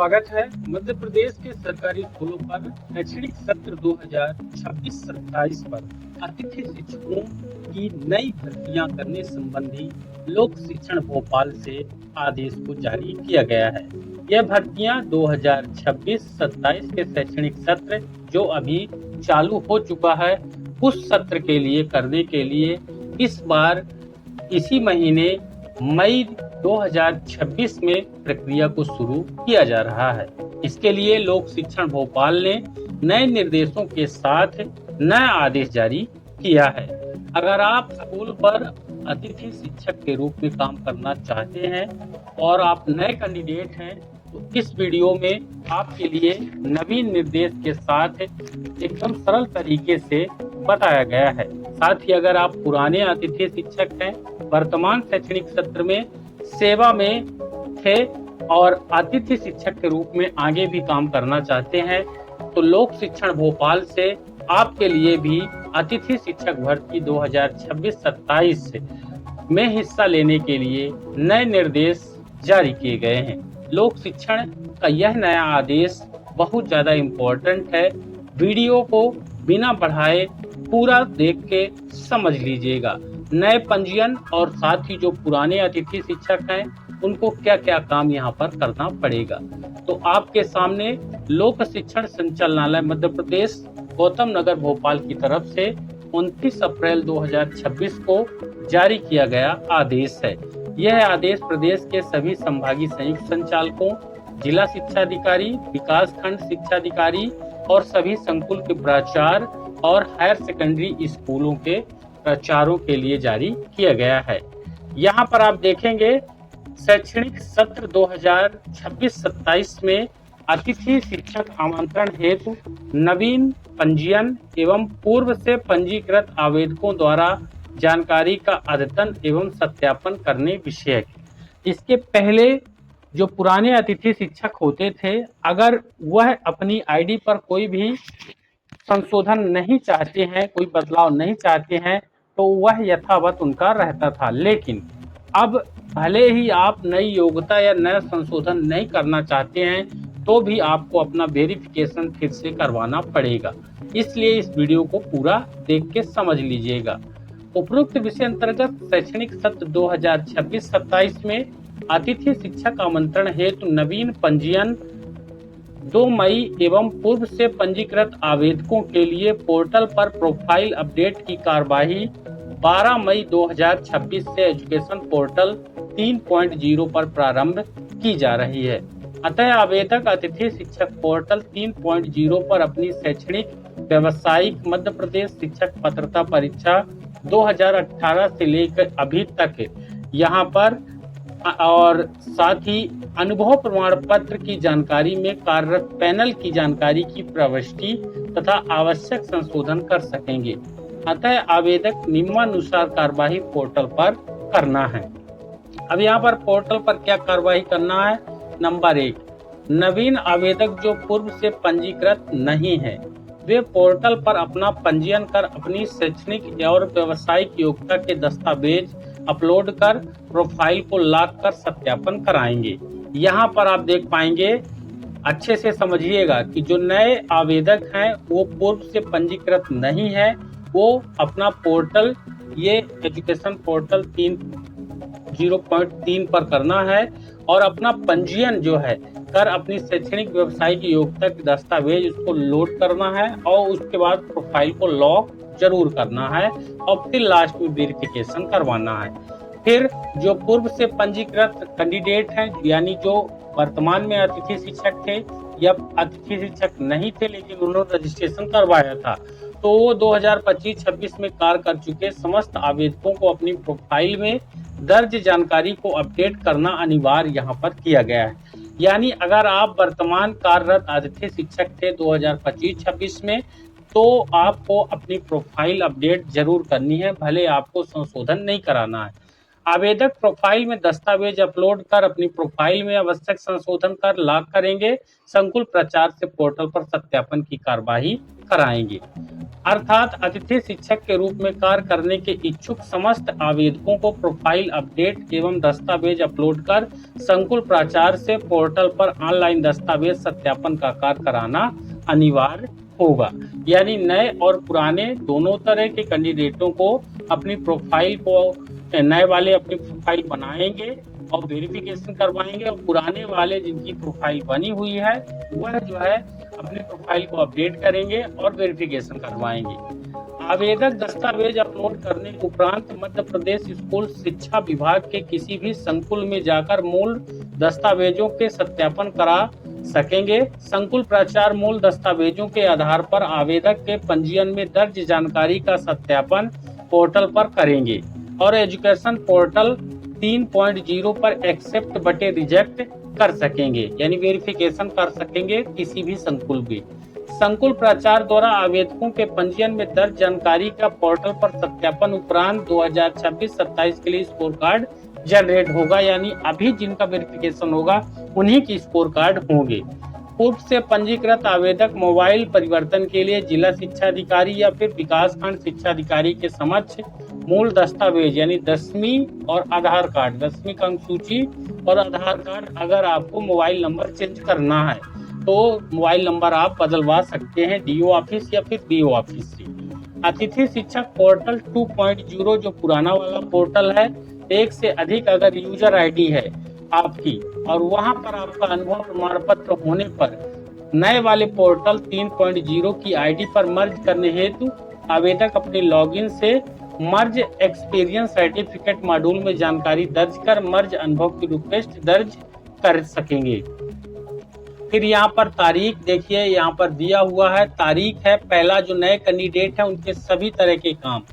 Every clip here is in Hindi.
स्वागत है। मध्य प्रदेश के सरकारी स्कूलों पर शैक्षणिक सत्र 2026-27 पर अतिथि शिक्षकों की नई भर्तियां करने संबंधी लोक शिक्षण भोपाल से आदेश को जारी किया गया है। यह भर्तियां 2026-27 के शैक्षणिक सत्र जो अभी चालू हो चुका है उस सत्र के लिए करने के लिए इस बार इसी महीने मई 2026 में प्रक्रिया को शुरू किया जा रहा है। इसके लिए लोक शिक्षण भोपाल ने नए निर्देशों के साथ नया आदेश जारी किया है। अगर आप स्कूल पर अतिथि शिक्षक के रूप में काम करना चाहते हैं और आप नए कैंडिडेट हैं तो इस वीडियो में आपके लिए नवीन निर्देश के साथ एकदम सरल तरीके से बताया गया है। साथ ही अगर आप पुराने अतिथि शिक्षक हैं, वर्तमान शैक्षणिक सत्र में सेवा में थे और अतिथि शिक्षक के रूप में आगे भी काम करना चाहते हैं तो लोक शिक्षण भोपाल से आपके लिए भी अतिथि शिक्षक भर्ती 2026-27 में हिस्सा लेने के लिए नए निर्देश जारी किए गए हैं। लोक शिक्षण का यह नया आदेश बहुत ज्यादा इम्पोर्टेंट है। वीडियो को बिना बढ़ाए पूरा देख के समझ लीजिएगा। नए पंजीयन और साथ ही जो पुराने अतिथि शिक्षक हैं उनको क्या क्या काम यहाँ पर करना पड़ेगा। तो आपके सामने लोक शिक्षण संचालनालय मध्य प्रदेश गौतम नगर भोपाल की तरफ से 29 अप्रैल 2026 को जारी किया गया आदेश है। यह आदेश प्रदेश के सभी संभागीय संयुक्त संचालकों, जिला शिक्षा अधिकारी, विकास खंड शिक्षा अधिकारी और सभी संकुल के प्राचार्य और हायर सेकेंडरी स्कूलों के प्राचार्यों के लिए जारी किया गया है। यहाँ पर आप देखेंगे शैक्षणिक सत्र 2026-27 में अतिथि शिक्षक आमंत्रण हेतु नवीन पंजीयन एवं पूर्व से पंजीकृत आवेदकों द्वारा जानकारी का अद्यतन एवं सत्यापन करने विषय। इसके पहले जो पुराने अतिथि शिक्षक होते थे, अगर वह अपनी आईडी पर कोई भी संशोधन नहीं चाहते हैं, कोई बदलाव नहीं चाहते हैं तो वह यथावत उनका रहता था। लेकिन अब भले ही आप नई योग्यता या नया संशोधन नहीं करना चाहते हैं तो भी आपको अपना वेरिफिकेशन फिर से करवाना पड़ेगा। इसलिए इस वीडियो को पूरा देख के समझ लीजिएगा। उपरोक्त विषय अंतर्गत शैक्षणिक सत्र 2026-27 में अतिथि शिक्षक आमंत्रण हेतु नवीन पंजीयन 2 मई एवं पूर्व से पंजीकृत आवेदकों के लिए पोर्टल पर प्रोफाइल अपडेट की कार्यवाही 12 मई 2026 से एजुकेशन पोर्टल 3.0 पर प्रारंभ की जा रही है। अतः आवेदक अतिथि शिक्षक पोर्टल 3.0 पर अपनी शैक्षणिक व्यावसायिक मध्य प्रदेश शिक्षक पात्रता परीक्षा 2018 से लेकर अभी तक यहाँ पर और साथ ही अनुभव प्रमाण पत्र की जानकारी में कार्यरत पैनल की जानकारी की प्रविष्टि तथा आवश्यक संशोधन कर सकेंगे। अतः आवेदक निम्नानुसार कार्यवाही पोर्टल पर करना है। अब यहाँ पर पोर्टल पर क्या कार्यवाही करना है। नंबर 1, नवीन आवेदक जो पूर्व से पंजीकृत नहीं है वे पोर्टल पर अपना पंजीयन कर अपनी शैक्षणिक और व्यावसायिक योग्यता के दस्तावेज अपलोड कर प्रोफाइल को लॉक कर सत्यापन कराएंगे। यहाँ पर आप देख पाएंगे, अच्छे से समझिएगा कि जो नए आवेदक हैं वो पूर्व से पंजीकृत नहीं है, वो अपना पोर्टल ये एजुकेशन पोर्टल 3.0 पर करना है और अपना पंजीयन जो है कर अपनी शैक्षणिक व्यवसायिक योग्यता के दस्तावेज उसको लोड करना है और उसके बाद प्रोफाइल को लॉक जरूर करना है और फिर लास्ट में वेरिफिकेशन करवाना है। फिर जो पूर्व से पंजीकृत कैंडिडेट हैं यानी जो वर्तमान में अतिथि शिक्षक थे या अतिथि शिक्षक नहीं थे लेकिन उन्होंने रजिस्ट्रेशन करवाया था तो वो 2025-26 में कार्य कर चुके समस्त आवेदकों को अपनी प्रोफाइल में दर्ज जानकारी को अपडेट करना अनिवार्य यहाँ पर किया गया है। यानी अगर आप वर्तमान कार्यरत अतिथि शिक्षक थे 2025-26 में तो आपको अपनी प्रोफाइल अपडेट जरूर करनी है, भले आपको संशोधन नहीं कराना है। आवेदक प्रोफाइल में दस्तावेज अपलोड कर अपनी प्रोफाइल में आवश्यक संशोधन कर लॉक करेंगे। संकुल प्रचार से पोर्टल पर सत्यापन की कार्यवाही कराएंगे। अर्थात अतिथि शिक्षक के रूप में कार्य करने के इच्छुक समस्त आवेदकों को प्रोफाइल अपडेट एवं दस्तावेज अपलोड कर संकुल प्राचार्य से पोर्टल पर ऑनलाइन दस्तावेज सत्यापन का कार्य कराना अनिवार्य होगा। यानी नए और पुराने दोनों तरह के कैंडिडेटों को अपनी प्रोफाइल को नए वाले अपनी प्रोफाइल बनाएंगे और वेरिफिकेशन करवाएंगे, और पुराने वाले जिनकी प्रोफाइल बनी हुई है वह जो है अपनी प्रोफाइल को अपडेट करेंगे और वेरिफिकेशन करवाएंगे। आवेदक दस्तावेज अपलोड करने के उपरांत मध्य प्रदेश स्कूल शिक्षा विभाग के किसी भी संकुल में जाकर मूल दस्तावेजों के सत्यापन करा सकेंगे। संकुल प्राचार्य मूल दस्तावेजों के आधार पर आवेदक के पंजीयन में दर्ज जानकारी का सत्यापन पोर्टल पर करेंगे और एजुकेशन पोर्टल 3.0 पर एक्सेप्ट बटे रिजेक्ट कर सकेंगे, यानी वेरिफिकेशन कर सकेंगे किसी भी संकुल में। संकुल प्राचार्य द्वारा आवेदकों के पंजीयन में दर्ज जानकारी का पोर्टल पर सत्यापन उपरांत 2026-27 के लिए स्कोर कार्ड जनरेट होगा, यानी अभी जिनका वेरिफिकेशन होगा उन्हीं की स्कोर कार्ड होंगे। पूर्व से पंजीकृत आवेदक मोबाइल परिवर्तन के लिए जिला शिक्षा अधिकारी या फिर विकास खंड शिक्षा अधिकारी के समक्ष मूल दस्तावेज यानी 10वीं और आधार कार्ड, 10वीं का अंक सूची और आधार कार्ड, अगर आपको मोबाइल नंबर चेंज करना है तो मोबाइल नंबर आप बदलवा सकते हैं डीओ ऑफिस या फिर बीओ ऑफिस से। अतिथि शिक्षक पोर्टल 2.0 जो पुराना वाला पोर्टल है, एक से अधिक अगर यूजर आईडी है आपकी और वहां पर आपका अनुभव प्रमाण पत्र होने पर नए वाले पोर्टल 3.0 की आईडी पर मर्ज करने हेतु आवेदक अपने लॉगिन से मर्ज एक्सपीरियंस सर्टिफिकेट मॉड्यूल में जानकारी दर्ज कर मर्ज अनुभव की रिक्वेस्ट दर्ज कर सकेंगे। फिर यहाँ पर तारीख देखिए, यहाँ पर दिया हुआ है तारीख है, पहला जो नए कैंडिडेट है उनके सभी तरह के काम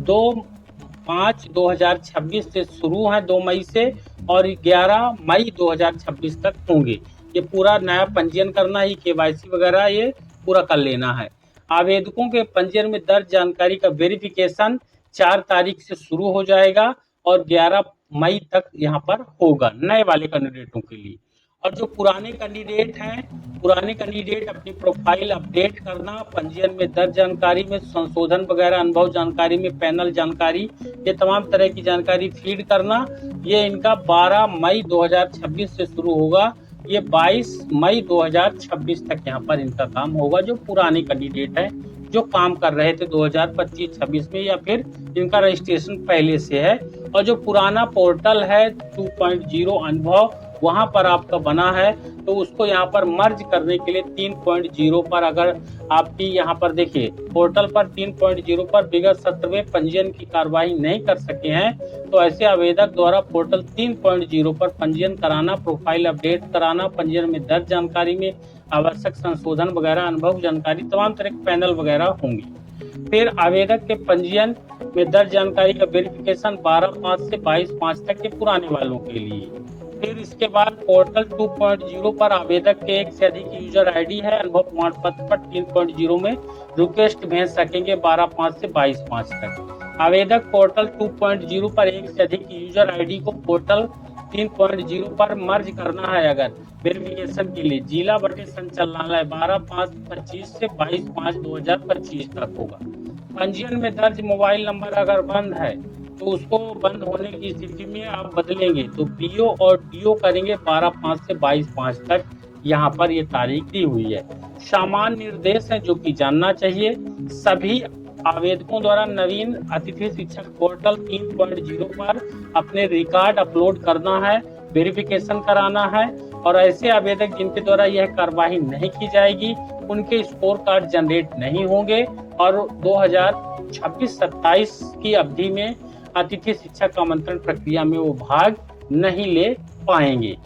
2/5/2026 से शुरू है, 2 मई से, और 11 मई 2026 तक होंगे। ये पूरा नया पंजीयन करना ही, केवाईसी वगैरह ये पूरा कर लेना है। आवेदकों के पंजीयन में दर्ज जानकारी का वेरिफिकेशन 4 तारीख से शुरू हो जाएगा और 11 मई तक यहाँ पर होगा नए वाले कैंडिडेटों के लिए। और जो पुराने कैंडिडेट हैं, पुराने कैंडिडेट अपनी प्रोफाइल अपडेट करना, पंजीयन में दर्ज जानकारी में संशोधन वगैरह, अनुभव जानकारी में पैनल जानकारी, ये तमाम तरह की जानकारी फीड करना, ये इनका 12 मई 2026 से शुरू होगा। ये 22 मई 2026 तक यहाँ पर इनका काम होगा। जो पुराने कैंडिडेट हैं जो काम कर रहे थे 2025-26 में या फिर इनका रजिस्ट्रेशन पहले से है, और जो पुराना पोर्टल है 2.0 अनुभव वहां पर आपका बना है तो उसको यहाँ पर मर्ज करने के लिए 3.0 पर, अगर आपकी यहाँ पर देखिए पोर्टल पर 3.0 पर विगत सत्र में पंजीयन की कार्यवाही नहीं कर सके हैं तो ऐसे आवेदक द्वारा पोर्टल 3.0 पर पंजीयन कराना, प्रोफाइल अपडेट कराना, पंजीयन में दर्ज जानकारी में आवश्यक संशोधन वगैरह, अनुभव जानकारी, तमाम तरह के पैनल वगैरह होंगे। फिर आवेदक के पंजीयन में दर्ज जानकारी का वेरिफिकेशन 12/5 से 22/5 तक के पुराने वालों के लिए। फिर इसके बाद पोर्टल 2.0 पर आवेदक के एक से अधिक यूजर आईडी है, अनुभव प्रमाण पत्र पर 3.0 में रिक्वेस्ट भेज सकेंगे 12/5 से 22/5 तक। आवेदक पोर्टल 2.0 पर एक से अधिक यूजर आईडी को पोर्टल 3.0 पर मर्ज करना है अगर वेरिफिकेशन के लिए, जिला बटे संचालनालय 12/5/25 से 22/5/2025 तक होगा। पंजीयन में दर्ज मोबाइल नंबर अगर बंद है तो उसको बंद होने की स्थिति में आप बदलेंगे तो बीओ और डीओ करेंगे 12/5 से 22/5 तक, यहाँ पर ये तारीख दी हुई है। सामान्य निर्देश है जो कि जानना चाहिए, सभी आवेदकों द्वारा नवीन अतिथि शिक्षक पोर्टल 3.0 पर अपने रिकॉर्ड अपलोड करना है, वेरिफिकेशन कराना है, और ऐसे आवेदक जिनके द्वारा यह कार्यवाही नहीं की जाएगी उनके स्कोर कार्ड जनरेट नहीं होंगे और 2026-27 की अवधि में अतिथि शिक्षक आमंत्रण प्रक्रिया में वो भाग नहीं ले पाएंगे।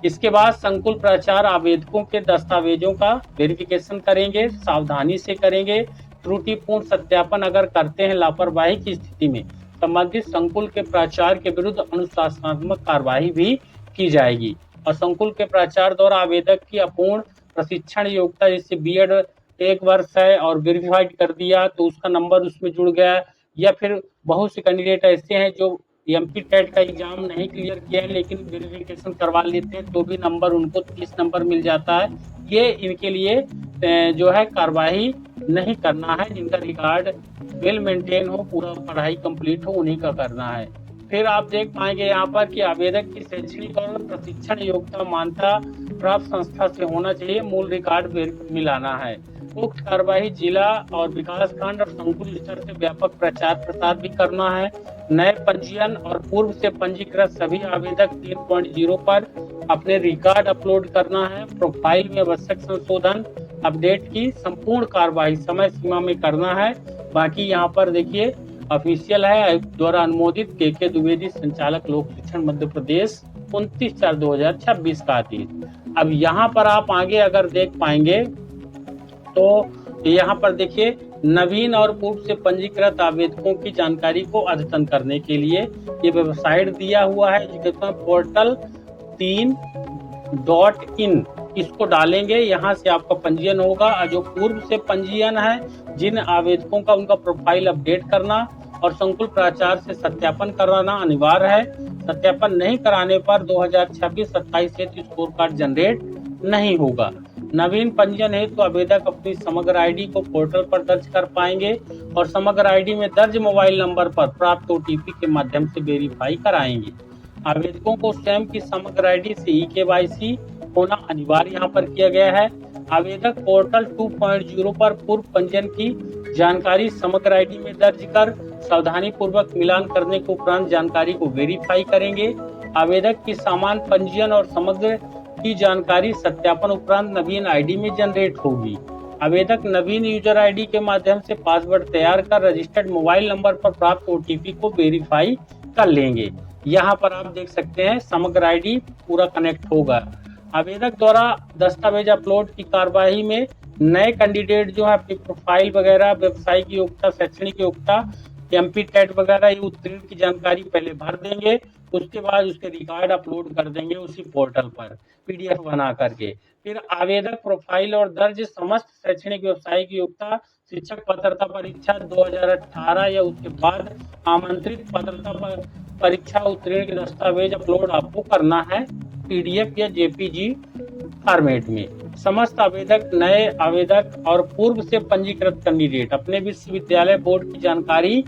इसके बाद संकुल प्राचार्य आवेदकों के दस्तावेजों का वेरिफिकेशन करेंगे, सावधानी से करेंगे। त्रुटिपूर्ण सत्यापन अगर करते हैं लापरवाही की स्थिति में संबंधित संकुल के प्राचार्य के विरुद्ध अनुशासनात्मक कार्यवाही भी की जाएगी। और संकुल के प्राचार्य द्वारा आवेदक की अपूर्ण प्रशिक्षण योग्यता, जैसे बीएड 1 वर्ष है और वेरीफाइड कर दिया तो उसका नंबर उसमें जुड़ गया, या फिर बहुत से कैंडिडेट ऐसे हैं जो एमपी टेट का एग्जाम नहीं क्लियर किया है लेकिन वेरिफिकेशन करवा लेते हैं तो भी नंबर उनको 30 नंबर मिल जाता है। ये इनके लिए जो है कार्रवाई नहीं करना है। जिनका रिकॉर्ड वेल मेंटेन हो, पूरा पढ़ाई कंप्लीट हो, उन्हीं का करना है। फिर आप देख पाएंगे यहाँ पर कि आवेदक की शैक्षणिक और प्रशिक्षण योग्यता मान्यता प्राप्त संस्था से होना चाहिए, मूल रिकॉर्ड मिलाना है। उक्त कार्रवाई जिला और विकास खंड और संकुल स्तर से व्यापक प्रचार प्रसार भी करना है। नए पंजीयन और पूर्व से पंजीकृत सभी आवेदक 3.0 पर अपने रिकॉर्ड अपलोड करना है। प्रोफाइल में आवश्यक संशोधन अपडेट की संपूर्ण कार्रवाई समय सीमा में करना है। बाकी यहाँ पर देखिए ऑफिशियल है द्वारा अनुमोदित के द्विवेदी संचालक लोक शिक्षण मध्य प्रदेश 29/4/2026 का आदेश। अब यहाँ पर आप आगे अगर देख पाएंगे तो यहाँ पर देखिए नवीन और पूर्व से पंजीकृत आवेदकों की जानकारी को अद्यतन करने के लिए ये वेबसाइट दिया हुआ है एजुकेशन पोर्टल 3.in। इसको डालेंगे, यहाँ से आपका पंजीयन होगा। और जो पूर्व से पंजीयन है जिन आवेदकों का उनका प्रोफाइल अपडेट करना और संकुल प्राचार्य से सत्यापन कराना अनिवार्य है। सत्यापन नहीं कराने पर 2026-27 हेतु स्कोर कार्ड जनरेट नहीं होगा। नवीन पंजीयन हेतु तो आवेदक अपनी समग्र आईडी को पोर्टल पर दर्ज कर पाएंगे और समग्र आईडी में दर्ज मोबाइल नंबर पर प्राप्त ओटीपी के माध्यम से वेरीफाई कराएंगे। आवेदकों को स्वयं की समग्र आईडी से ई-केवाईसी होना अनिवार्य यहाँ पर किया गया है। आवेदक पोर्टल 2.0 पर पूर्व पंजीयन की जानकारी समग्र आईडी में दर्ज कर सावधानी पूर्वक मिलान करने के उपरांत जानकारी को वेरीफाई करेंगे। आवेदक की सामान्य पंजीयन और समग्र की जानकारी सत्यापन उपरांत नवीन आईडी में जनरेट होगी। आवेदक नवीन यूजर आईडी के माध्यम से पासवर्ड तैयार कर रजिस्टर्ड मोबाइल नंबर पर प्राप्त ओटीपी को वेरीफाई कर लेंगे। यहाँ पर आप देख सकते हैं समग्र आईडी पूरा कनेक्ट होगा। आवेदक द्वारा दस्तावेज अपलोड की कार्यवाही में नए कैंडिडेट जो है अपनी प्रोफाइल वगैरह, व्यवसायिक योग्यता, शैक्षणिक योग्यता, एमपी टेट वगैरह ये उत्तीर्ण की जानकारी पहले भर देंगे। उसके बाद उसके रिकॉर्ड अपलोड कर देंगे उसी पोर्टल पर पीडीएफ बना करके। फिर आवेदक प्रोफाइल और दर्ज समस्त शैक्षणिक व्यवसायिक योग्यता, शिक्षक पात्रता परीक्षा 2018 या उसके बाद आमंत्रित पात्रता परीक्षा उत्तीर्ण के दस्तावेज अपलोड आपको करना है पीडीएफ या जेपीजी फॉर्मेट में। समस्त आवेदक, नए आवेदक और पूर्व से पंजीकृत कैंडिडेट अपने विश्वविद्यालय बोर्ड की जानकारी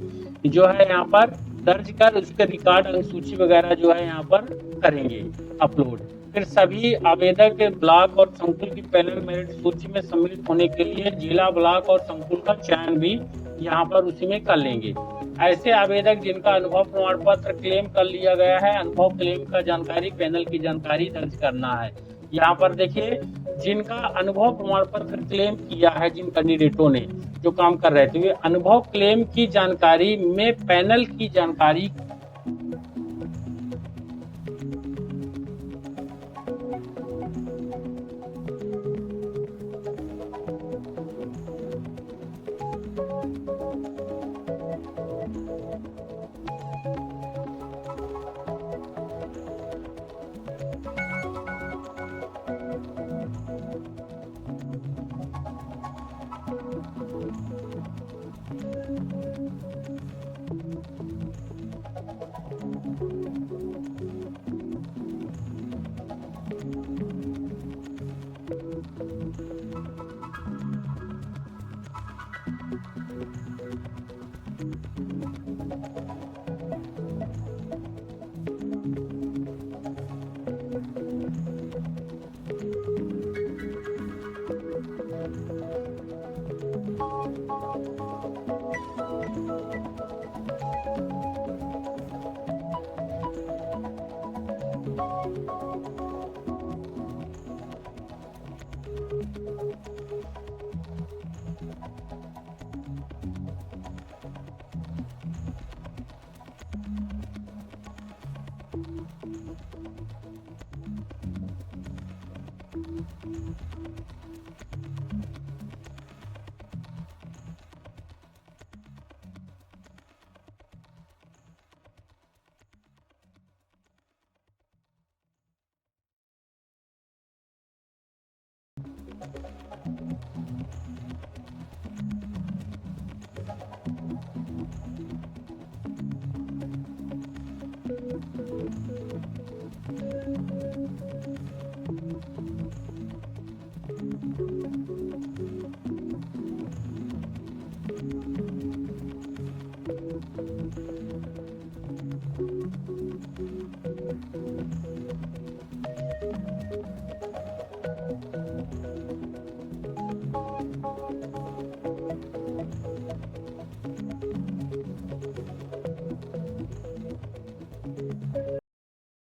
जो है यहाँ पर दर्ज कर उसके रिकॉर्ड अनुसूची वगैरह जो है यहाँ पर करेंगे अपलोड। फिर सभी आवेदक ब्लॉक और संकुल की पैनल मेरिट सूची में सम्मिलित होने के लिए जिला, ब्लॉक और संकुल का चयन भी यहाँ पर उसी में कर लेंगे। ऐसे आवेदक जिनका अनुभव प्रमाण पत्र क्लेम कर लिया गया है, अनुभव क्लेम का जानकारी, पैनल की जानकारी दर्ज करना है। यहाँ पर देखिए जिनका अनुभव प्रमाण पत्र क्लेम किया है, जिन कैंडिडेटों ने जो काम कर रहे थे, वे अनुभव क्लेम की जानकारी में पैनल की जानकारी